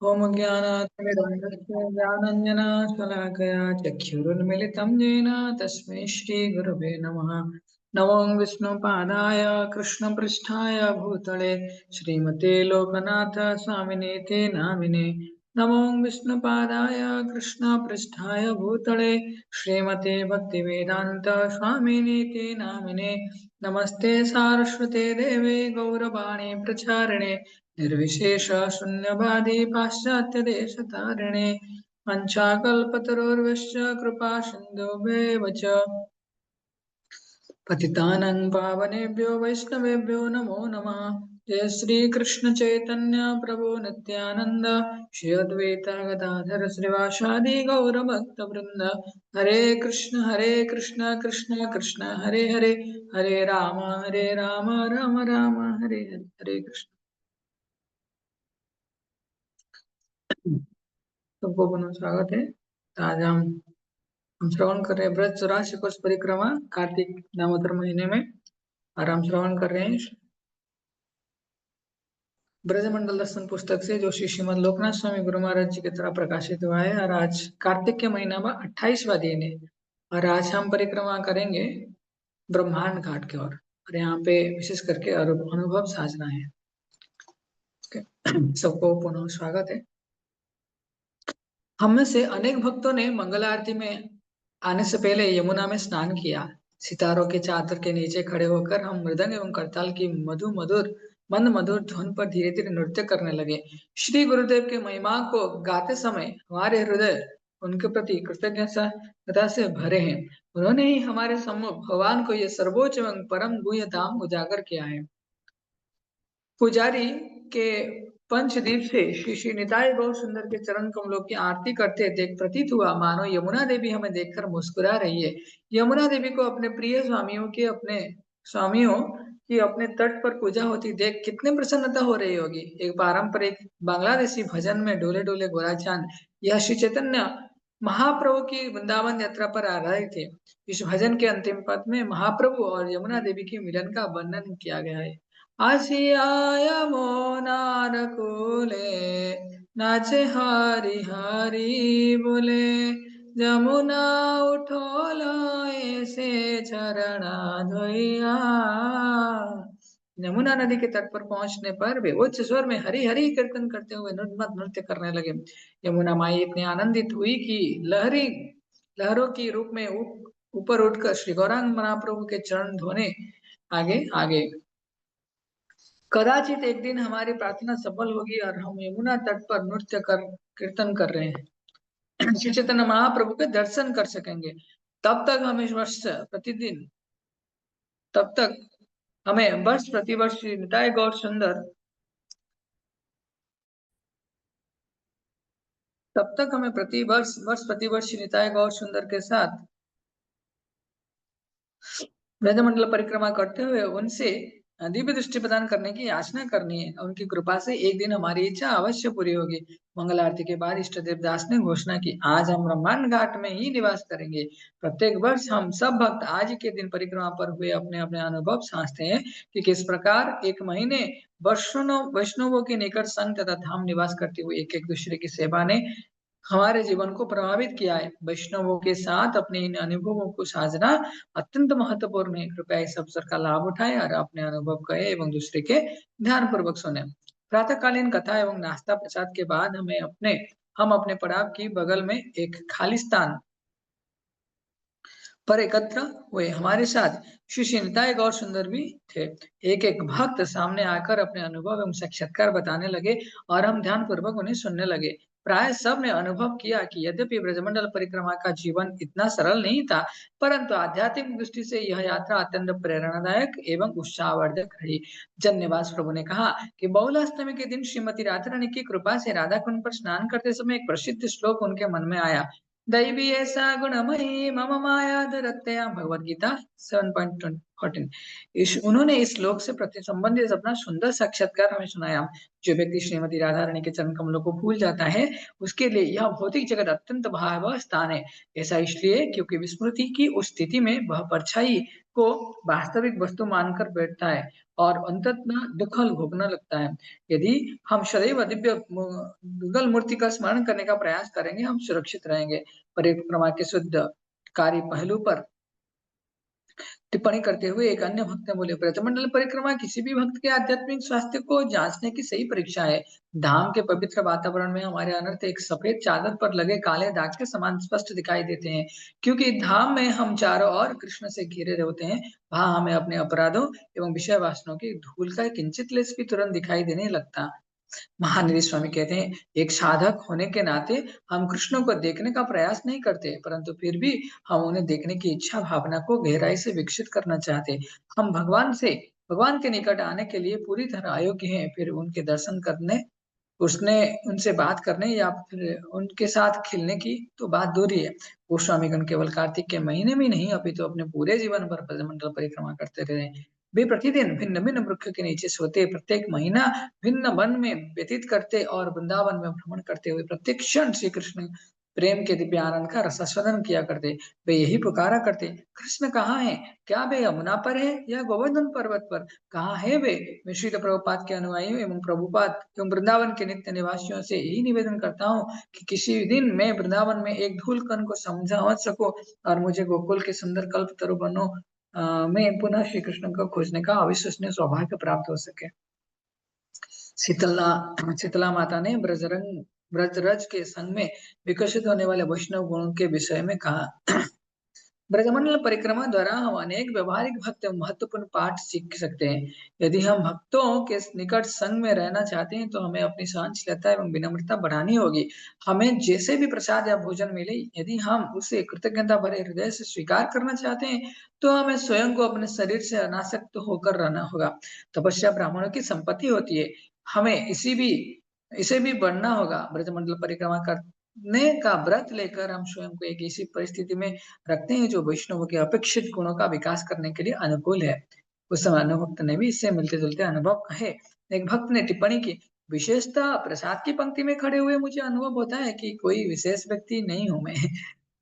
ओम ज्ञानातिमिरन्धस्य ज्ञानाञ्जनशलाकया चक्षुरुन्मिलितं येन तस्मै श्रीगुरवे नमः। नमो विष्णुपादाय कृष्णपृष्ठाय भूतले श्रीमते लोकनाथ स्वामिने ते नामिने। नमो विष्णुपादाय कृष्णपृष्ठाय भूतले श्रीमते भक्तिवेदान्त स्वामिने ते नामिने। नमस्ते सारस्वते देवे गौरवाणी प्रचारिणे निर्विशेष शून्यवादी पाश्चात्यदेशतारिणे वंशाकल्पतरुर्वश्च कृपा सिन्धुभ्येव च पतितानं पावनेभ्यो वैष्णवेभ्यो नमो नमः। जय श्री कृष्ण चैतन्य प्रभु नित्यानंद श्री अद्वैत गदाधर श्रीवासादि गौर भक्त वृंद। हरे कृष्ण कृष्ण कृष्ण हरे हरे, हरे राम राम राम हरे हरे। हरे कृष्ण। सबको पुनः स्वागत है। तो आज हम श्रवण कर रहे हैं ब्रज 84 कोस परिक्रमा कार्तिक दामोदर महीने में। और हम श्रवण कर रहे हैं ब्रजमंडल दर्शन पुस्तक से, जो श्री श्रीमद लोकनाथ स्वामी गुरु महाराज जी के द्वारा प्रकाशित हुआ है। और आज कार्तिक के महीना में 28वां दिन है। और आज हम परिक्रमा करेंगे ब्रह्मांड घाट की ओर। और यहाँ पे विशेष करके अनुभव साजना है। सबको पुनः स्वागत है। हम में से अनेक भक्तों ने मंगल आरती में आने से पहले यमुना में स्नान किया। सितारों के चादर के नीचे खड़े होकर हम मृदंग एवं करताल की मंद मधुर धुन पर धीरे धीरे नृत्य करने लगे। श्री गुरुदेव के महिमा को गाते समय हमारे हृदय उनके प्रति कृतज्ञता से भरे हैं। उन्होंने ही हमारे सम्मुख भगवान को यह सर्वोच्च एवं परम गुह्य धाम उजागर किया है। पुजारी के पंचदीप से श्री श्री निताई गौर सुंदर के चरण कमलों की आरती करते देख प्रतीत हुआ मानो यमुना देवी हमें देखकर मुस्कुरा रही है। यमुना देवी को अपने प्रिय स्वामियों की अपने तट पर पूजा होती देख कितने प्रसन्नता हो रही होगी। एक पारंपरिक बांग्लादेशी भजन में डोले डोले गोराचांद यह श्री चैतन्य महाप्रभु की वृंदावन यात्रा पर आधारित है। इस भजन के अंतिम पद में महाप्रभु और यमुना देवी के मिलन का वर्णन किया गया है। आसियाय मोनार कूले नाचे हरि हरि बोले, जमुना उठोला ऐसे चरणा धोइया। यमुना नदी के तट पर पहुंचने पर वे उच्च स्वर में हरि हरि कीर्तन करते हुए नृत्य करने लगे। यमुना माई इतनी आनंदित हुई कि लहरों की रूप में ऊपर उठकर श्री गौरांग महाप्रभु के चरण धोने आगे आगे। कदाचित एक दिन हमारी प्रार्थना सफल होगी और हम यमुना तट पर नृत्य कर कीर्तन कर रहे हैं श्री चैतन्य महाप्रभु के दर्शन कर सकेंगे। तब तक हमें तब तक हमें वर्ष प्रतिवर्ष श्री निताई गौर सुंदर तब तक हमें वर्ष प्रतिवर्ष श्री निताई गौर सुंदर के साथ ब्रजमंडल परिक्रमा करते हुए उनसे दिव्य दृष्टि प्रदान करने की याचना करनी है। उनकी कृपा से एक दिन हमारी इच्छा अवश्य पूरी होगी। मंगल आरती के बाद इष्ट देवदास ने घोषणा की, आज हम ब्रह्मांड घाट में ही निवास करेंगे। प्रत्येक वर्ष हम सब भक्त आज ही के दिन परिक्रमा पर हुए अपने अपने अनुभव साझते हैं कि किस प्रकार एक महीने वैष्णवों के निकट संग तथा धाम निवास करते हुए एक एक दूसरे की सेवा ने हमारे जीवन को प्रभावित किया है। वैष्णवों के साथ अपने इन अनुभवों को साझना अत्यंत महत्वपूर्ण है। कृपया इस अवसर का लाभ उठाएं और अपने अनुभव कहे एवं दूसरे के ध्यान पूर्वक सुने। प्रातःकालीन कथा एवं नाश्ता प्रसाद के बाद हम अपने पड़ाव की बगल में एक खाली स्थान पर एकत्र हुए। हमारे साथ श्री श्री निताई गौर सुंदर भी थे। एक एक भक्त सामने आकर अपने अनुभव एवं साक्षात्कार बताने लगे और हम ध्यान पूर्वक उन्हें सुनने लगे। प्राय सब ने अनुभव किया कि यद्यपि ब्रजमंडल परिक्रमा का जीवन इतना सरल नहीं था, परंतु आध्यात्मिक दृष्टि से यह यात्रा अत्यंत प्रेरणादायक एवं उत्साहवर्धक रही। जन्यवास प्रभु ने कहा कि बहुलाष्टमी के दिन श्रीमती राधा रानी की कृपा से राधा कुंड पर स्नान करते समय एक प्रसिद्ध श्लोक उनके मन में आया। दैवी ऐसा गुणमयी मम माया धरत्या, भगवद गीता 7.14। उन्होंने इस श्लोक से प्रति संबंधित अपना सुंदर साक्षात्कार हमें सुनाया। जो व्यक्ति श्रीमती राधा रानी के चरण कमलों को भूल जाता है, उसके लिए यह भौतिक जगत अत्यंत भयावह स्थान है। ऐसा इसलिए क्योंकि विस्मृति की उस स्थिति में वह परछाई को वास्तविक वस्तु मानकर बैठता है और अंततः दुख भोगने लगता है। यदि हम सदैव दिव्य युगल मूर्ति का स्मरण करने का प्रयास करेंगे, हम सुरक्षित रहेंगे। परिक्रमा के शुद्ध कार्य पहलू पर टिप्पणी करते हुए एक अन्य भक्त ने बोले, ब्रजमंडल परिक्रमा किसी भी भक्त के आध्यात्मिक स्वास्थ्य को जांचने की सही परीक्षा है। धाम के पवित्र वातावरण में हमारे अनर्थ एक सफेद चादर पर लगे काले दाग के समान स्पष्ट दिखाई देते हैं, क्योंकि धाम में हम चारों ओर कृष्ण से घिरे होते हैं। वहां हमें अपने अपराधों एवं विषय वासनाओं की धूल का किंचित लेस भी तुरंत दिखाई देने लगता। महावीर स्वामी कहते हैं, एक साधक होने के नाते हम कृष्ण को देखने का प्रयास नहीं करते, परंतु फिर भी हम उन्हें देखने की इच्छा भावना को गहराई से विकसित करना चाहते। हम भगवान के निकट आने के लिए पूरी तरह अयोग्य हैं, फिर उनके दर्शन करने, उसने उनसे बात करने या फिर उनके साथ खिलने की तो बात दूर ही है। गोस्वामीगण केवल कार्तिक के महीने में नहीं, अभी तो अपने पूरे जीवन भर ब्रजमंडल परिक्रमा करते रहे। वे प्रतिदिन भिन्न भिन्न वृक्ष के नीचे सोते, प्रत्येक महीना भिन्न वन में व्यतीत करते और वृंदावन में भ्रमण करते हुए प्रत्येक क्षण श्री कृष्ण प्रेम के दिव्य आनंद का रसास्वादन किया करते। वे यही पुकारा करते, कृष्ण कहाँ है? क्या वे यमुना पर है या गोवर्धन पर्वत पर? कहाँ है वे? मैं श्रील प्रभुपाद के अनुयायी एवं प्रभुपाद एवं वृंदावन के नित्य निवासियों से यही निवेदन करता हूँ कि किसी दिन मैं वृंदावन में एक धूल कण को समझ सकूं और मुझे गोकुल के सुंदर कल्प तरु बनों में पुनः श्री कृष्ण को खोजने का अविश्वसनीय सौभाग्य प्राप्त हो सके। शीतला शीतला माता ने ब्रजरज के संग में विकसित होने वाले वैष्णव गुणों के विषय में कहा, ब्रजमंडल परिक्रमा द्वारा हम अनेक व्यवहारिक भक्त महत्वपूर्ण पाठ सीख सकते हैं। यदि हम भक्तों के निकट संग में रहना चाहते हैं, तो हमें अपनी सहनशीलता एवं विनम्रता बढ़ानी होगी। हमें जैसे भी प्रसाद या भोजन मिले, यदि हम उसे कृतज्ञता भरे हृदय से स्वीकार करना चाहते हैं, तो हमें स्वयं को अपने शरीर से अनासक्त होकर रहना होगा। तपस्या ब्राह्मणों की संपत्ति होती है, हमें इसे भी बढ़ना होगा। ब्रजमंडल परिक्रमा करने का व्रत लेकर हम स्वयं को एक ऐसी परिस्थिति में रखते हैं जो वैष्णवों के अपेक्षित गुणों का विकास करने के लिए अनुकूल है। उस समय अनुभक्त ने भी इससे मिलते जुलते अनुभव कहे। एक भक्त ने टिप्पणी की, विशेषतः प्रसाद की पंक्ति में खड़े हुए मुझे अनुभव होता है कि कोई विशेष व्यक्ति नहीं हूं मैं।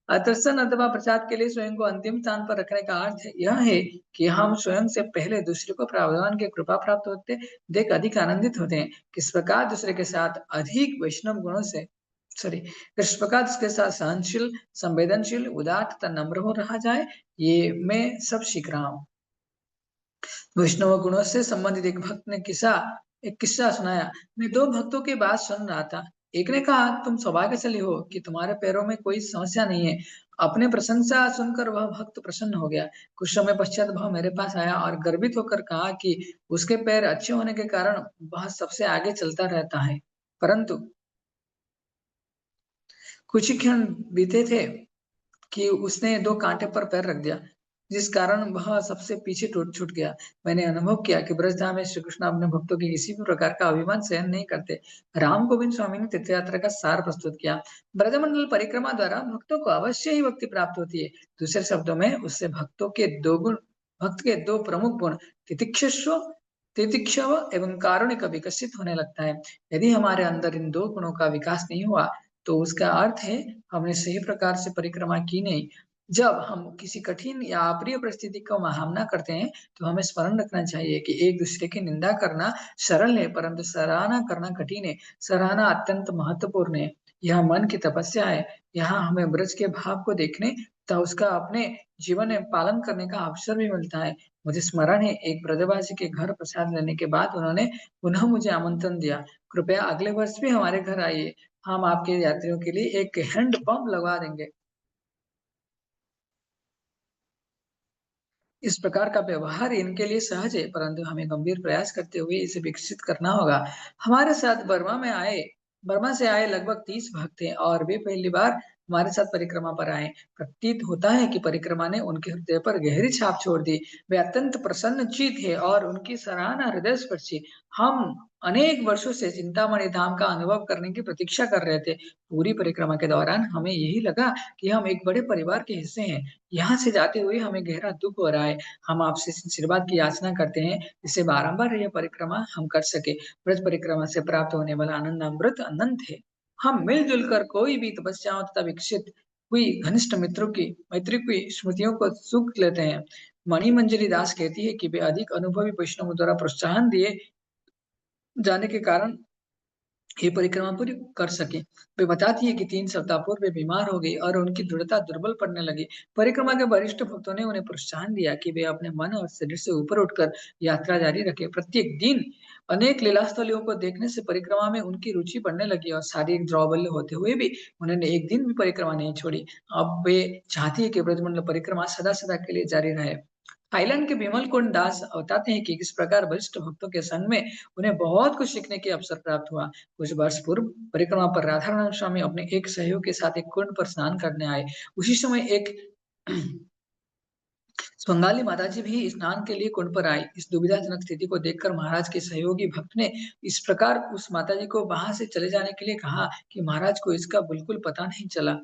दर्शन अथवा प्रसाद के लिए स्वयं को अंतिम स्थान पर रखने का अर्थ यह है कि हम स्वयं से पहले दूसरे को प्रावधान की कृपा प्राप्त होते देख अधिक आनंदित होते हैं। किस प्रकार दूसरे के साथ अधिक वैष्णव गुणों से किस प्रकार उसके साथ सहनशील, संवेदनशील, उदार तथा नम्र हो रहा जाए, ये मैं सब सीख रहा हूँ। वैष्णव गुणों से संबंधित एक किस्सा सुनाया। मैं दो भक्तों की बात सुन रहा था। एक ने कहा, तुम सौभाग्यशाली हो कि तुम्हारे पैरों में कोई समस्या नहीं है। अपने प्रशंसा सुनकर वह भक्त प्रसन्न हो गया। कुछ समय पश्चात वह मेरे पास आया और गर्वित होकर कहा कि उसके पैर अच्छे होने के कारण वह सबसे आगे चलता रहता है, परंतु कुछ ही क्षण बीते थे कि उसने दो कांटे पर पैर रख दिया, जिस कारण वह सबसे पीछे टूट छूट गया। मैंने अनुभव किया कि ब्रजधाम में श्री कृष्ण अपने भक्तों की किसी भी प्रकार का अभिमान सहन नहीं करते। राम गोविंद स्वामी ने तीर्थ यात्रा का सार प्रस्तुत किया। ब्रजमंडल परिक्रमा द्वारा भक्तों को अवश्य ही मुक्ति प्राप्त होती है। दूसरे शब्दों में उससे भक्त के दो प्रमुख गुण तितिक्षस्व तितिक्षव एवं कारुणिक विकसित होने लगता है। यदि हमारे अंदर इन दो गुणों का विकास नहीं हुआ, तो उसका अर्थ है हमने सही प्रकार से परिक्रमा की नहीं। जब हम किसी कठिन या अप्रिय परिस्थिति का सामना करते हैं, तो हमें स्मरण रखना चाहिए कि एक दूसरे की निंदा करना सरल है, परंतु सराहना करना कठिन है। सराहना अत्यंत महत्वपूर्ण है। यह मन की तपस्या है। यहाँ हमें ब्रज के भाव को देखने तथा उसका अपने जीवन में पालन करने का अवसर भी मिलता है। मुझे स्मरण है, एक ब्रजवासी के घर प्रसाद लेने के बाद उन्होंने पुनः मुझे आमंत्रण दिया, कृपया अगले वर्ष भी हमारे घर आइए, हम आपके यात्रियों के लिए एक हैंड पंप लगवा देंगे। इस प्रकार का व्यवहार इनके लिए सहज है, परंतु हमें गंभीर प्रयास करते हुए इसे विकसित करना होगा। हमारे साथ बर्मा से आए लगभग 30 भक्त हैं और वे पहली बार हमारे साथ परिक्रमा पर आए। प्रतीत होता है कि परिक्रमा ने उनके हृदय पर गहरी छाप छोड़ दी। वे अत्यंत प्रसन्नचित है और उनकी सराहना हृदय स्पर्शी। हम अनेक वर्षों से चिंतामणि धाम का अनुभव करने की प्रतीक्षा कर रहे थे। पूरी परिक्रमा के दौरान हमें यही लगा कि हम एक बड़े परिवार के हिस्से हैं। यहाँ से जाते हुए हमें गहरा दुख हो रहा है। हम आपसे आशीर्वाद की याचना करते हैं, जिससे बारंबार यह परिक्रमा हम कर सके। ब्रज परिक्रमा से प्राप्त होने वाला आनंद अमृत अनंत है। हम मिलजुल कर कोई भी तपस्याओं तथा विकसित हुई घनिष्ठ मित्रों की मैत्री की स्मृतियों को सुख लेते हैं। मणिमंजरी दास कहती है कि वे अधिक अनुभवी वैष्णवों द्वारा प्रोत्साहन दिए जाने के कारण ये परिक्रमा पूरी कर सके। वे बताती है कि 3 सप्ताह पूर्व वे बीमार हो गई और उनकी दृढ़ता दुर्बल पड़ने लगी। परिक्रमा के वरिष्ठ भक्तों ने उन्हें प्रोत्साहन दिया कि वे अपने मन और शरीर से ऊपर उठकर यात्रा जारी रखें। प्रत्येक दिन अनेक लीलास्थलियों को देखने से परिक्रमा में उनकी रुचि बढ़ने लगी और शारीरिक दौर्बल्य होते हुए भी उन्होंने एक दिन भी परिक्रमा नहीं छोड़ी। अब वे चाहती है कि ब्रजमंडल परिक्रमा सदा सदा के लिए जारी रहे। थाईलैंड के बिमल कुंड दास बताते हैं कि किस प्रकार वरिष्ठ भक्तों के संग में उन्हें बहुत कुछ सीखने के अवसर प्राप्त हुआ। कुछ वर्ष पूर्व परिक्रमा पर राधारमण स्वामी अपने एक सहयोग के साथ एक कुंड पर स्नान करने आए। उसी समय एक बंगाली माताजी भी स्नान के लिए कुंड पर आई। इस दुविधाजनक स्थिति को देखकर महाराज के सहयोगी भक्त ने इस प्रकार उस माताजी को वहां से चले जाने के लिए कहा कि महाराज को इसका बिल्कुल पता नहीं चला।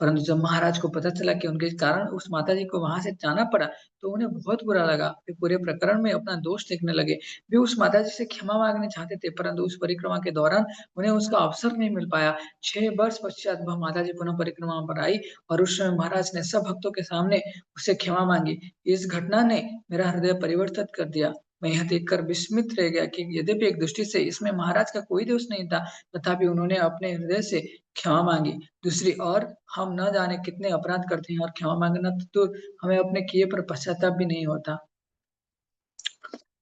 परंतु जब महाराज को पता चला कि उनके कारण उस माताजी को वहां से जाना पड़ा, तो उन्हें बहुत बुरा लगा। वे पूरे प्रकरण में अपना दोष देखने लगे। वे उस माताजी से क्षमा मांगना चाहते थे, परंतु उस परिक्रमा के दौरान उन्हें उसका अवसर नहीं मिल पाया। 6 वर्ष पश्चात वह माताजी पुनः परिक्रमा पर आई और उस समय महाराज ने सब भक्तों के सामने उससे क्षमा मांगी। इस घटना ने मेरा हृदय परिवर्तित कर दिया। मैं यह देखकर विस्मित रह गया कि यद्यपि एक दृष्टि से इसमें महाराज का कोई दोष नहीं था, तथापि उन्होंने अपने हृदय से क्षमा मांगी। दूसरी ओर हम न जाने कितने अपराध करते हैं और क्षमा मांगना तो हमें अपने किए पर पश्चाताप भी नहीं होता।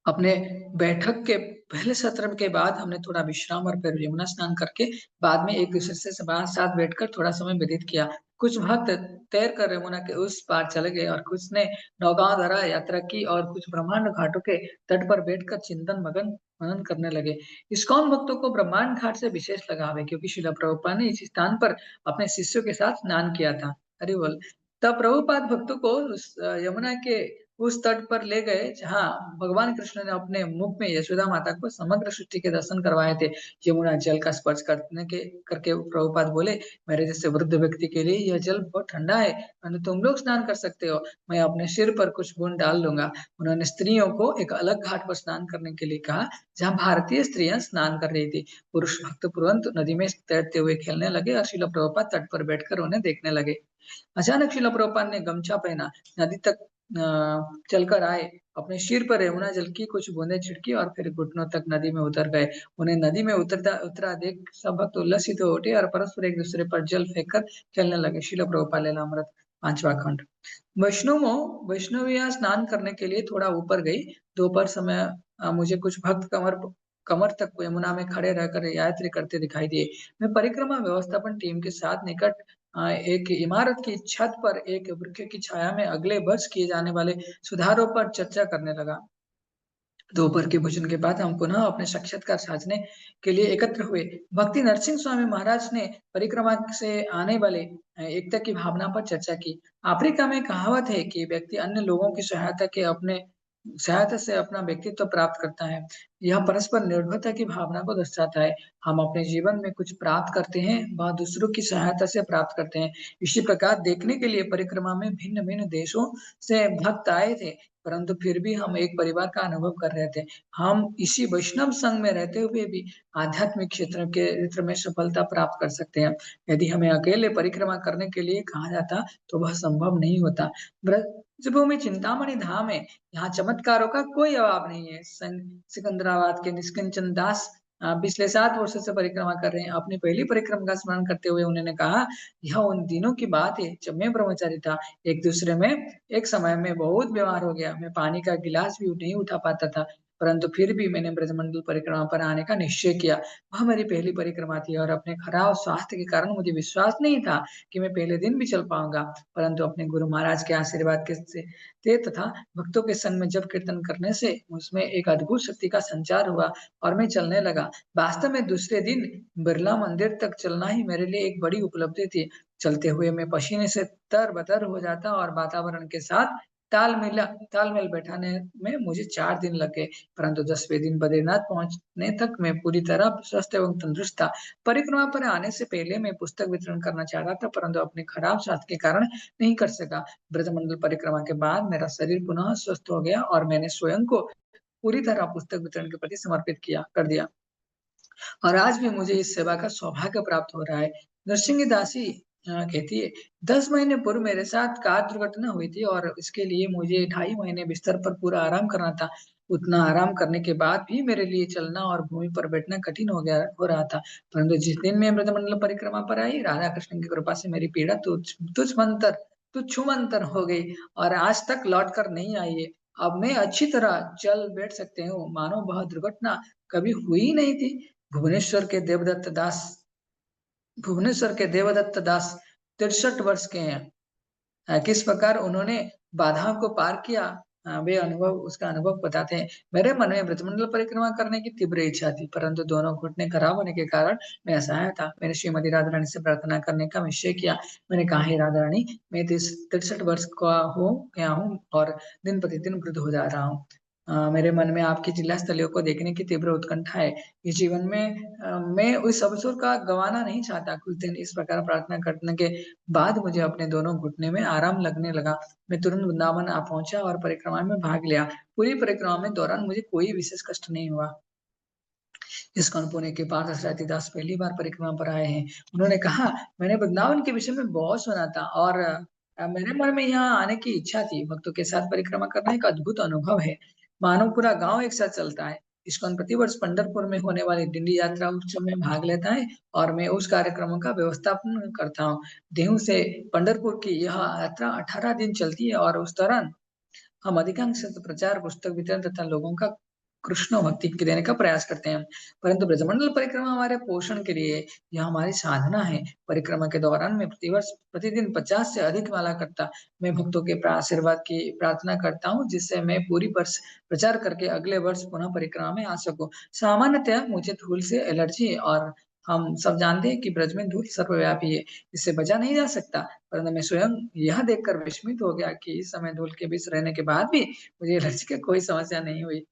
अपने बैठक के पहले सत्र के बाद हमने थोड़ा विश्राम और फिर यमुना स्नान करके बाद में एक दूसरे से साथ बैठकर थोड़ा समय व्यतीत किया। कुछ भक्त तैर कर यमुना के उस पार चले गए और कुछ ने नौकाओं द्वारा यात्रा की और कुछ ब्रह्मांड घाटों के तट पर बैठकर चिंतन मगन मनन करने लगे। इस्कॉन भक्तों को ब्रह्मांड घाट से विशेष लगाव है क्योंकि श्रील प्रभुपाद ने इस स्थान पर अपने शिष्यों के साथ स्नान किया था। हरि बोल। तब प्रभुपाद भक्तों को उस यमुना के उस तट पर ले गए जहाँ भगवान कृष्ण ने अपने मुख में यशोदा माता को समग्र सृष्टि के दर्शन करवाए थे। यमुना जल का स्पर्श करके प्रभुपाद बोले, मेरे जैसे वृद्ध व्यक्ति के लिए यह जल बहुत ठंडा है, परंतु तुम लोग स्नान कर सकते हो। मैं अपने सिर पर कुछ बूंद डाल लूंगा। उन्होंने स्त्रियों को एक अलग घाट पर स्नान करने के लिए कहा जहाँ भारतीय स्त्रियां स्नान कर रही थी। पुरुष भक्त तुरंत नदी में तैरते हुए खेलने लगे और शिला प्रभुपाद तट पर बैठकर उन्हें देखने लगे। अचानक शिला प्रभुपाद ने गमछा पहना, नदी तक चलकर आए, अपने सिर पर यमुना जल की कुछ बूंदें छिड़की और फिर घुटनों तक नदी में उतर गए। उन्हें नदी में उतरा देख सब भक्त उल्लसित हो उठे और परस्पर एक दूसरे पर जल फेंक कर खेलने लगे। शिला प्रभुपाद लीलामृत 5वां खंड। वैष्णवों वैष्णवियां स्नान करने के लिए थोड़ा ऊपर गई। दोपहर समय मुझे कुछ भक्त कमर कमर तक यमुना में खड़े रहकर यात्रा करते दिखाई दिए। मैं परिक्रमा व्यवस्थापन टीम के साथ निकट एक इमारत की छत पर एक वृक्ष की छाया में अगले वर्ष किए जाने वाले सुधारों पर चर्चा करने लगा। दोपहर के भोजन के बाद हम पुनः अपने साक्षात्कार साधने के लिए एकत्र हुए। भक्ति नरसिंह स्वामी महाराज ने परिक्रमा से आने वाले एकता की भावना पर चर्चा की। अफ्रीका में कहावत है कि व्यक्ति अन्य लोगों की सहायता से अपना व्यक्तित्व प्राप्त करता है। यह परस्पर निर्भरता की भावना को दर्शाता है। हम अपने जीवन में कुछ प्राप्त करते हैं, वह दूसरों की सहायता से प्राप्त करते हैं। इसी प्रकार देखने के लिए परिक्रमा में भिन्न भिन्न देशों से भक्त आए थे, परंतु फिर भी हम एक परिवार का अनुभव कर रहे थे। हम इसी वैष्णव संघ में रहते हुए भी आध्यात्मिक क्षेत्र में सफलता प्राप्त कर सकते हैं। यदि हमें अकेले परिक्रमा करने के लिए कहा जाता तो वह संभव नहीं होता। ब्रजभूमि चिंतामणि धाम है, यहाँ चमत्कारों का कोई अभाव नहीं है। सिकंदराबाद के निष्किंचन दास पिछले 7 वर्षों से परिक्रमा कर रहे हैं। अपनी पहली परिक्रमा का स्मरण करते हुए उन्होंने कहा, यह उन दिनों की बात है जब मैं ब्रह्मचारी था। एक समय में बहुत बीमार हो गया। मैं पानी का गिलास भी नहीं उठा पाता था, परंतु फिर भी मैंने ब्रजमंडल परिक्रमा पर आने का निश्चय किया। वह मेरी पहली परिक्रमा थी और अपने खराब स्वास्थ्य के कारण मुझे विश्वास नहीं था कि मैं पहले दिन भी चल पाऊंगा, परंतु अपने गुरु महाराज के आशीर्वाद के से थे तथा भक्तों के संग में जब कीर्तन करने से उसमें एक अद्भुत शक्ति का संचार हुआ और मैं चलने लगा। वास्तव में दूसरे दिन बिरला मंदिर तक चलना ही मेरे लिए एक बड़ी उपलब्धि थी। चलते हुए मैं पसीने से तर-बतर हो जाता और वातावरण के साथ तालमेल बैठाने में मुझे 4 दिन लग गए, परंतु 10वें दिन बद्रीनाथ पहुंचने तक मैं पूरी तरह स्वस्थ एवं तंदुरुस्त था। परिक्रमा पर आने से पहले मैं पुस्तक वितरण करना चाहता था, परंतु अपने खराब स्वास्थ्य के कारण नहीं कर सका। ब्रजमंडल परिक्रमा के बाद मेरा शरीर पुनः स्वस्थ हो गया और मैंने स्वयं को पूरी तरह पुस्तक वितरण के प्रति समर्पित कर दिया। और आज भी मुझे इस सेवा का सौभाग्य प्राप्त हो रहा है। नरसिंह दासी कहती है, 10 महीने पूर्व मेरे साथ कार दुर्घटना हुई थी और इसके लिए मुझे ढाई महीने बिस्तर पर पूरा आराम करना था। उतना आराम करने के बाद भी मेरे लिए चलना और भूमि पर बैठना कठिन हो रहा था। परंतु जिस दिन मैं ब्रजमंडल परिक्रमा पर आई, राधा कृष्ण की कृपा से मेरी पीड़ा तुच्छमंतर हो गई और आज तक लौट कर नहीं आई है। अब मैं अच्छी तरह चल बैठ सकते हूँ, मानो वह दुर्घटना कभी हुई ही नहीं थी। भुवनेश्वर के देवदत्त दास भुवनेश्वर के देवदत्त दास 63 वर्ष के हैं। किस प्रकार उन्होंने बाधाओं को पार किया, वे अनुभव उसका अनुभव बताते हैं। मेरे मन में ब्रजमंडल परिक्रमा करने की तीव्र इच्छा थी, परंतु दोनों घुटने खराब होने के कारण मैं असहाय था। मैंने श्रीमती राधा रानी से प्रार्थना करने का निश्चय किया। मैंने कहा, हे राधा रानी, मैं 63 वर्ष का हो गया हूँ और दिन प्रतिदिन वृद्ध हो जा रहा हूँ। मेरे मन में आपकी जिला स्थलियों को देखने की तीव्र उत्कंठा है। इस जीवन में मैं उस अवसर का गंवाना नहीं चाहता। कुछ दिन इस प्रकार प्रार्थना करने के बाद मुझे अपने दोनों घुटने में आराम लगने लगा। मैं तुरंत वृंदावन आ पहुंचा और परिक्रमा में भाग लिया। पूरी परिक्रमा में दौरान मुझे कोई विशेष कष्ट नहीं हुआ। इस्कॉन पुणे के पार्थ दास पहली बार परिक्रमा पर आए हैं। उन्होंने कहा, मैंने वृंदावन के विषय में बहुत सुना था और मेरे मन में यहाँ आने की इच्छा थी। भक्तों के साथ परिक्रमा करना एक अद्भुत अनुभव है, मानो पूरा गांव एक साथ चलता है। इस्कॉन प्रतिवर्ष पंढरपुर में होने वाली डिंडी यात्रा उत्सव में भाग लेता है और मैं उस कार्यक्रमों का व्यवस्थापन करता हूँ। देहू से पंढरपुर की यह यात्रा 18 दिन चलती है और उस दौरान हम अधिकांश प्रचार, पुस्तक वितरण तथा लोगों का कृष्ण भक्ति के देने का प्रयास करते हैं। परंतु ब्रजमंडल परिक्रमा हमारे पोषण के लिए, यह हमारी साधना है। परिक्रमा के दौरान मैं प्रतिवर्ष प्रतिदिन 50 से अधिक माला करता। मैं भक्तों के आशीर्वाद की प्रार्थना करता हूँ, जिससे मैं पूरी वर्ष प्रचार करके अगले वर्ष पुनः परिक्रमा में आ सकूं। सामान्यतः मुझे धूल से एलर्जी है और हम सब जानते हैं कि ब्रज में धूल सर्वव्यापी है, इससे बचा नहीं जा सकता। परंतु मैं स्वयं यह देखकर विस्मित हो गया कि इस समय धूल के बीच रहने के बाद भी मुझे एलर्जी की कोई समस्या नहीं हुई।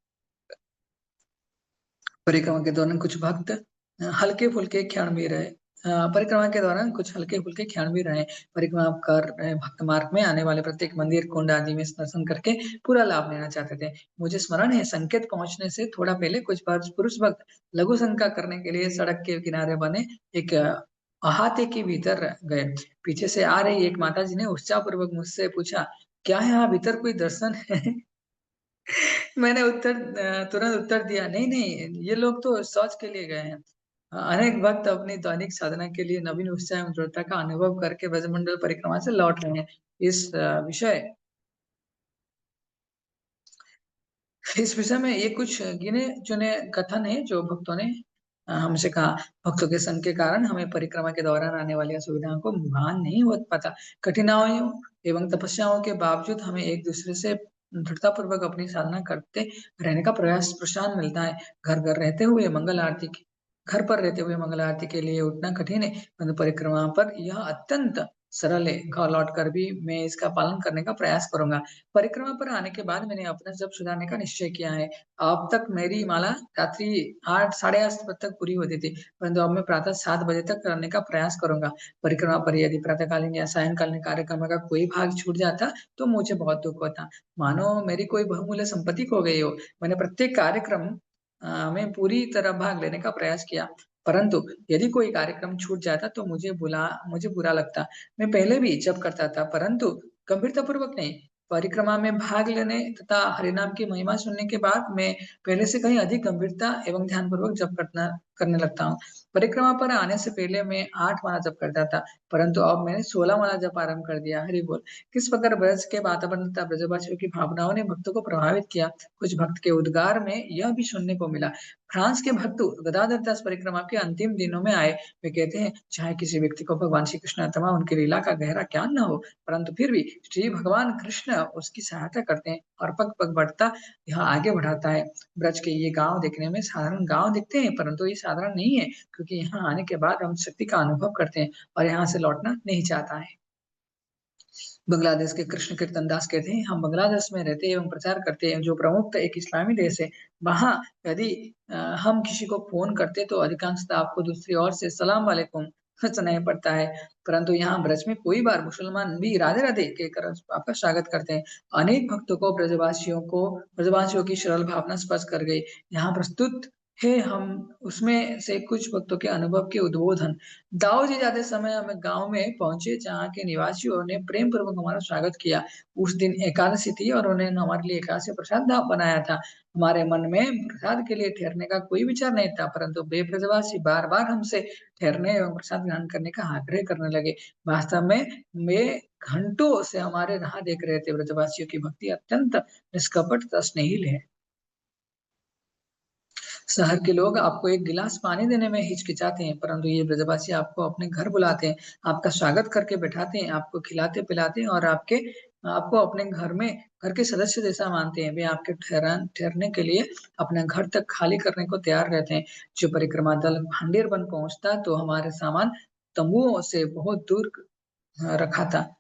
परिक्रमा के दौरान कुछ भक्त हल्के फुल्के क्षण भी रहे। परिक्रमा के दौरान कुछ हल्के फुल्के क्षण भी रहे। परिक्रमा कर भक्त मार्ग में आने वाले प्रत्येक मंदिर, कुंड आदि में दर्शन करके पूरा लाभ लेना चाहते थे। मुझे स्मरण है, संकेत पहुंचने से थोड़ा पहले कुछ पुरुष भक्त लघु शंका करने के लिए सड़क के किनारे बने एक अहाते के भीतर गए। पीछे से आ रही एक माता जी ने उत्साहपूर्वक मुझसे पूछा, क्या यहाँ भीतर कोई दर्शन है? मैंने तुरंत उत्तर दिया, नहीं नहीं, ये लोग तो शौच के लिए गए हैं। अनेक भक्त अपनी दैनिक साधना के लिए नवीन उत्साह एवं दृढ़ता का अनुभव करके ब्रजमंडल परिक्रमा से लौट रहे हैं। इस विषय इस विषय में ये कुछ गिने चुने कथन है जो भक्तों ने हमसे कहा। भक्तों के संग के कारण हमें परिक्रमा के दौरान आने वाली असुविधाओं को भान नहीं हो पाता। कठिनाइयों एवं तपस्याओं के बावजूद हमें एक दूसरे से दृढ़ता पूर्वक अपनी साधना करते रहने का प्रयास प्रोत्साहन मिलता है। घर पर रहते हुए मंगल आरती के लिए उठना कठिन है, परंतु परिक्रमा पर यह अत्यंत सरल है। घर लौट कर भी मैं इसका पालन करने का प्रयास करूंगा। परिक्रमा पर आने के बाद मैंने अपना जप सुधारने का निश्चय किया है। अब तक मेरी माला रात्रि 8 साढ़े 8 बजे तक पूरी होती थी, परंतु अब मैं प्रातः 7 बजे तक करने का प्रयास करूंगा। परिक्रमा पर यदि प्रातःकालीन या सायंकालीन कार्यक्रम का कोई भाग छूट जाता तो मुझे बहुत दुख होता, मानो मेरी कोई बहुमूल्य संपत्ति खो गई हो। मैंने प्रत्येक कार्यक्रम में पूरी तरह भाग लेने का प्रयास किया, परंतु यदि कोई कार्यक्रम छूट जाता तो मुझे बुरा लगता। मैं पहले भी जप करता था, परंतु गंभीरतापूर्वक नहीं। परिक्रमा में भाग लेने तथा हरिनाम की महिमा सुनने के बाद मैं पहले से कहीं अधिक गंभीरता एवं ध्यानपूर्वक जप करने लगता हूँ। परिक्रमा पर आने से पहले मैं 8 माला जप करता था, परंतु अब मैंने 16 माला जप आरंभ कर दिया। हरि बोल। किस प्रकार ब्रज के वातावरण तथा ब्रजवासियों की भावनाओं ने भक्तों को प्रभावित किया, कुछ भक्त के उद्गार में यह भी सुनने को मिला। फ्रांस के भक्त गदाधर दास परिक्रमा के अंतिम दिनों में आए। वे कहते हैं, चाहे किसी व्यक्ति को भगवान श्री कृष्ण अथवा उनकी लीला का गहरा ज्ञान न हो, परंतु फिर भी श्री भगवान कृष्ण उसकी सहायता करते हैं और पग पग बढ़ता यह आगे बढ़ाता है। ब्रज के ये गांव देखने में साधारण गांव दिखते हैं, परंतु ये साधारण नहीं है, क्योंकि यहाँ आने के बाद हम शक्ति का अनुभव करते हैं और यहाँ से लौटना नहीं चाहता है। बांग्लादेश के कृष्ण कीर्तन दास कहते हैं, हम बांग्लादेश में रहते एवं प्रचार करते हैं, जो प्रमुख एक इस्लामी देश है। वहाँ यदि हम किसी को फोन करते तो अधिकांशतः आपको दूसरी ओर से सलाम वालेकुम सुनाई पड़ता है, परंतु यहाँ ब्रज में कोई बार मुसलमान भी राधे राधे कहकर आपका स्वागत करते हैं। अनेक भक्तों को ब्रजवासियों की सरल भावना स्पर्श कर गई। यहाँ प्रस्तुत है हम उसमें से कुछ भक्तों के अनुभव के उद्बोधन। दाऊ जी जाते समय हमें गाँव में पहुँचे जहाँ के निवासियों ने प्रेम पूर्वक हमारा स्वागत किया। उस दिन एकादशी थी और उन्होंने हमारे लिए एकादशी प्रसाद बनाया था। हमारे मन में प्रसाद के लिए ठहरने का कोई विचार नहीं था, परंतु वे ब्रजवासी बार-बार हमसे ठहरने एवं प्रसाद ग्रहण करने का आग्रह करने लगे। वास्तव में वे घंटों से हमारे राह देख रहे थे। ब्रजवासियों की भक्ति अत्यंत निष्कपट तथा स्नेहिल है। शहर के लोग आपको एक गिलास पानी देने में हिचकिचाते हैं, परंतु ये ब्रजवासी आपको अपने घर बुलाते हैं, आपका स्वागत करके बैठाते हैं, आपको खिलाते-पिलाते हैं और आपको अपने घर में घर के सदस्य जैसा मानते हैं। वे आपके ठहरने के लिए अपना घर तक खाली करने को तैयार रहते हैं। जो परिक्रमा दल भांडेर बन पहुँचता तो हमारे सामान तंबुओं से बहुत दूर रखा था।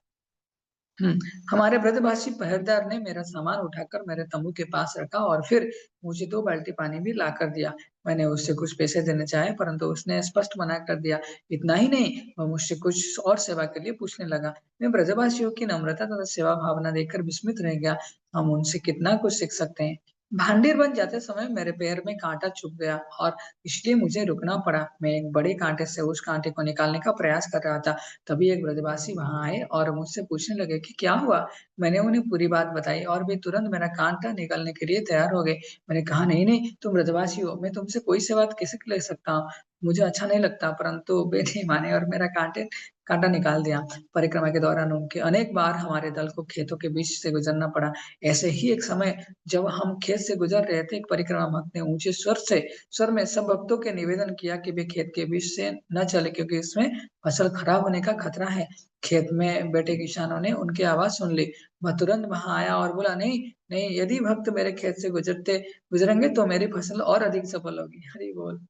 हुँ, हमारे ब्रजभाषी पहरेदार ने मेरा सामान उठाकर मेरे तम्बू के पास रखा और फिर मुझे 2 बाल्टी पानी भी लाकर दिया। मैंने उससे कुछ पैसे देने चाहे, परंतु उसने स्पष्ट मना कर दिया। इतना ही नहीं, वह मुझसे कुछ और सेवा के लिए पूछने लगा। मैं ब्रजभाषियों की नम्रता तथा सेवा भावना देखकर विस्मित रह गया। हम उनसे कितना कुछ सीख सकते हैं। भांडीर बन जाते समय मेरे पैर में काँटा चुभ गया और इसलिए मुझे रुकना पड़ा। मैं एक बड़े काँटे से उस काँटे को निकालने का प्रयास कर रहा था। तभी एक ब्रजवासी वहाँ आए और मुझसे पूछने लगे कि क्या हुआ? मैंने उन्हें पूरी बात बताई और वे तुरंत मेरा काँटा निकालने के लिए तैयार हो गए। मैंने कहा, "नहीं, तुम ब्रजवासी हो, मैं तुमसे कोई सेवा कैसे ले सकता हूँ? मुझे अच्छा नहीं लगता।" परंतु वे नहीं माने और मेरा काँटा निकाल दिया। परिक्रमा के दौरान उनके अनेक बार हमारे दल को खेतों के बीच से गुज़रना पड़ा। ऐसे ही एक समय जब हम खेत से गुज़र रहे थे, एक परिक्रमा भक्त ने ऊँचे स्वर में सब भक्तों के निवेदन किया कि वे खेत के बीच से न चलें क्योंकि इसमें फसल खराब होने का खतरा है। खेत में बैठे किसानों ने उनकी आवाज़ सुन ली। वह तुरंत वहाँ आया और बोला, "नहीं, नहीं, यदि भक्त मेरे खेत से गुज़रेंगे तो मेरी फसल और अधिक सफल होगी।" हरि बोल।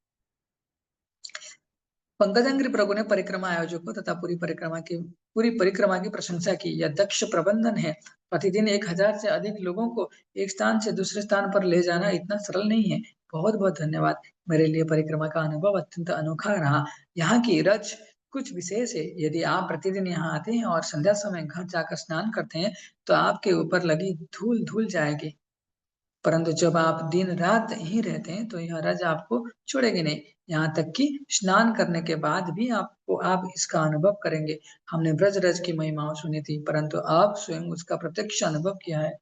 पंकजंघ्रि प्रभु ने परिक्रमा आयोजकों तथा पूरी परिक्रमा की प्रशंसा की। यह दक्ष प्रबंधन है। प्रतिदिन 1000 से अधिक लोगों को एक स्थान से दूसरे स्थान पर ले जाना इतना सरल नहीं है। बहुत-बहुत धन्यवाद। मेरे लिए परिक्रमा का अनुभव अत्यंत अनोखा रहा। यहाँ की रज कुछ विशेष है। यदि आप प्रतिदिन यहाँ आते हैं और संध्या समय घर जाकर स्नान करते हैं, तो आपके ऊपर लगी धूल धुल जाएगी। परंतु जब आप दिन-रात यहीं रहते हैं, तो यह रज़ आपको छोड़ेगी नहीं। यहाँ तक कि स्नान करने के बाद भी आप इसका अनुभव करेंगे। हमने ब्रज-रज की महिमाओं सुनी थी, परंतु अब स्वयं उसका प्रत्यक्ष अनुभव किया है।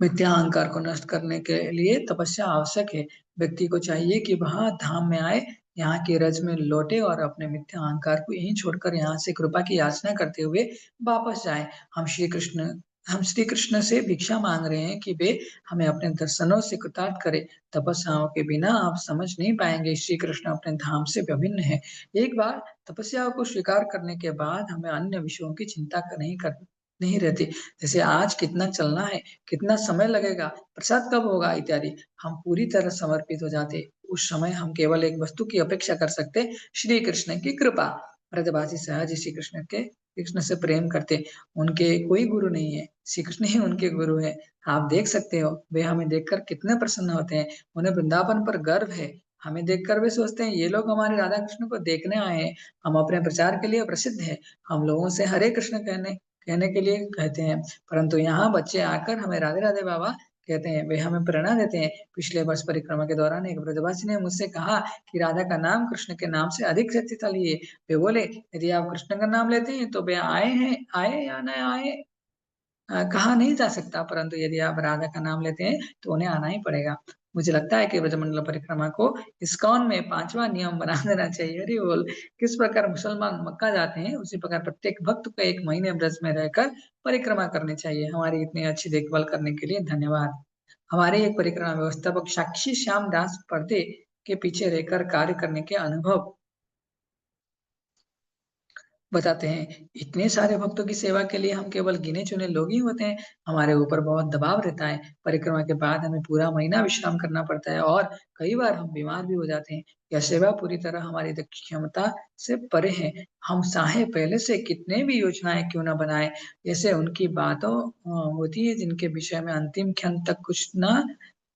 मिथ्या अहंकार को नष्ट करने के लिए तपस्या आवश्यक है। व्यक्ति को चाहिए कि वह धाम में आए, यहाँ की रज में लौटे और अपने मिथ्या अहंकार को यहीं छोड़कर यहाँ से कृपा की याचना करते हुए वापस जाएँ। हम श्री कृष्ण से भिक्षा माँग रहे हैं कि वे हमें अपने दर्शनों से कृतार्थ करें। तपस्याओं के बिना आप समझ नहीं पाएँगे श्री कृष्ण अपने धाम से अभिन्न है। एक बार तपस्याओं को स्वीकार करने के बाद हमें अन्य विषयों की चिंता नहीं रहती। जैसे आज कितना चलना है, कितना समय लगेगा, प्रसाद कब होगा इत्यादि। हम पूरी तरह समर्पित हो जाते। उस समय हम केवल एक वस्तु की अपेक्षा कर सकते, श्री कृष्ण की कृपा। ब्रजवासी सहज ही कृष्ण से प्रेम करते। उनके कोई गुरु नहीं है, श्री कृष्ण ही उनके गुरु हैं। आप देख सकते हो, वे हमें देखकर कितने प्रसन्न होते हैं। उन्हें वृंदावन पर गर्व है। हमें देखकर वे सोचते हैं, ये लोग हमारे राधा कृष्ण को देखने आए हैं। हम अपने प्रचार के लिए प्रसिद्ध हैं। हम लोगों से हरे कृष्ण कहने कहने के लिए कहते हैं। परंतु यहाँ बच्चे आकर हमें राधे-राधे बाबा कहते हैं, वे हमें प्रेरणा देते हैं। पिछले वर्ष परिक्रमा के दौरान एक ब्रजवासी ने मुझसे कहा कि राधा का नाम कृष्ण के नाम से अधिक शक्तिशाली है। वे बोले, "यदि आप कृष्ण का नाम लेते हैं, तो वे आए या न आए कहा नहीं जा सकता, परंतु यदि आप राधा का नाम लेते हैं, तो उन्हें आना ही पड़ेगा।" मुझे लगता है कि ब्रजमंडल परिक्रमा को इस्कॉन में 5वां नियम बना देना चाहिए। हरि बोल! किस प्रकार मुसलमान मक्का जाते हैं, उसी प्रकार प्रत्येक भक्त को 1 महीने ब्रज में रहकर परिक्रमा करनी चाहिए। हमारी इतनी अच्छी देखभाल करने के लिए धन्यवाद। हमारे एक परिक्रमा व्यवस्थापक साक्षी श्याम दास पर्दे के पीछे रहकर कार्य करने के अनुभव बताते हैं। इतने सारे भक्तों की सेवा के लिए हम केवल गिने-चुने लोग ही होते हैं। हमारे ऊपर बहुत दबाव रहता है। परिक्रमा के बाद हमें पूरा महीना विश्राम करना पड़ता है और कई बार हम बीमार भी हो जाते हैं। यह सेवा पूरी तरह हमारी क्षमता से परे है। हम चाहे पहले से कितने भी योजनाएँ क्यों ना बनाएँ, जैसे उनकी बातों होती है जिनके विषय में अंतिम क्षण तक कुछ ना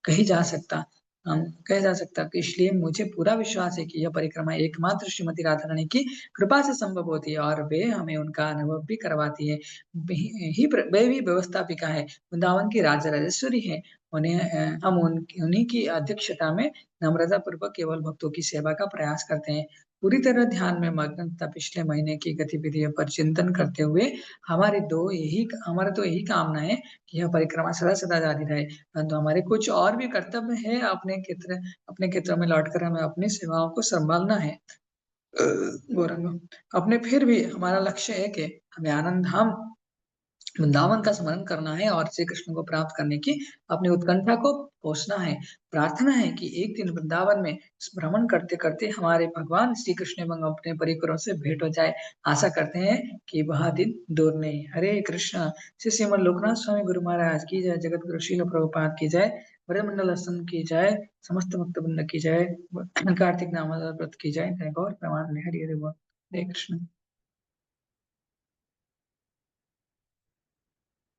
कही जा सकता कहा जा सकता कि इसलिए मुझे पूरा विश्वास है कि यह परिक्रमा एकमात्र श्रीमती राधा रानी की कृपा से संभव होती है और वे हमें उनका अनुभव भी करवाती है। वे ही व्यवस्थापिका है, वृंदावन की राजराजेश्वरी है। उन्हीं की अध्यक्षता में नम्रता पूर्वक केवल भक्तों की सेवा का प्रयास करते हैं। पूरी तरह ध्यान में मग्न तथा पिछले महीने की गतिविधियों पर चिंतन करते हुए हमारे तो यही कामना है कि यह परिक्रमा सदा सदा जारी रहे। परंतु हमारे कुछ और भी कर्तव्य है, अपने क्षेत्रों में लौटकर हमें अपनी सेवाओं को संभालना है। गौरंग, अपने फिर भी हमारा लक्ष्य है कि हमें आनंद धाम वृंदावन का स्मरण करना है और श्री कृष्ण को प्राप्त करने की अपनी उत्कंठा को पोषना है। प्रार्थना है कि एक दिन वृंदावन में भ्रमण करते करते हमारे भगवान श्री कृष्ण एवं अपने परिकरों से भेंट हो जाए। आशा करते हैं कि वह दिन दूर नहीं। हरे कृष्ण। श्री श्रीमद लोकनाथ स्वामी गुरु महाराज की जय। जगत गुरु शील प्रभुपाद की जय। ब्रह्मंडल हसन की जय। समस्त भक्त वृंद की जय। कार्तिक दामोदर व्रत की जय। जय गौर प्रमाण हरि हरि बोल। हरे कृष्ण।